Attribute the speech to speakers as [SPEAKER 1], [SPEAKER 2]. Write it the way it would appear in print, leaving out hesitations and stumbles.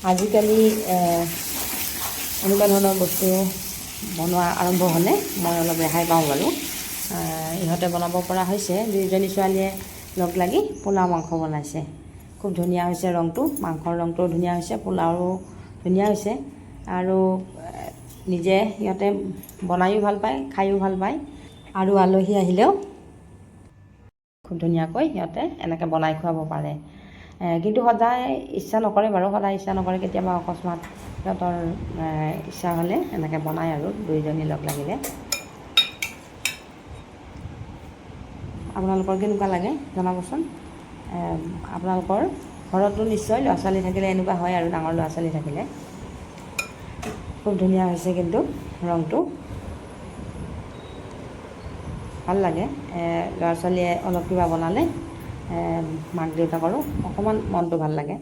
[SPEAKER 1] আজিকালি এনেকুৱা ধৰণৰ বস্তু বনোৱা আৰম্ভ হ'লে মই অলপ ৰেহাই পাওঁ বাৰু। ইহঁতে বনাব পৰা হৈছে, দুইজনী ছোৱালীয়ে লগ লাগি পোলাও মাংস বনাইছে। খুব ধুনীয়া হৈছে ৰংটো, মাংসৰ ৰংটোও ধুনীয়া হৈছে, পোলাও ধুনীয়া হৈছে। আৰু নিজে সিহঁতে বনায়ো ভাল পায়, খায়ো ভাল পায়। আৰু আলহী আহিলেও খুব ধুনীয়াকৈ সিহঁতে এনেকৈ বনাই খুৱাব পাৰে। কিন্তু সদায় ইচ্ছা নকৰে বাৰু, সদায় ইচ্ছা নকৰে, কেতিয়াবা অকস্মাত সিহঁতৰ ইচ্ছা হ'লে এনেকৈ বনায় আৰু দুইজনী লগ লাগিলে। আপোনালোকৰ কেনেকুৱা লাগে জনাবচোন। আপোনালোকৰ ঘৰতো নিশ্চয় ল'ৰা ছোৱালী থাকিলে এনেকুৱা হয় আৰু, ডাঙৰ ল'ৰা ছোৱালী থাকিলে। খুব ধুনীয়া হৈছে কিন্তু ৰংটো, ভাল লাগে। ল'ৰা ছোৱালীয়ে অলপ কিবা বনালে মাক দেউতাকৰো অকণমান মনটো ভাল লাগে।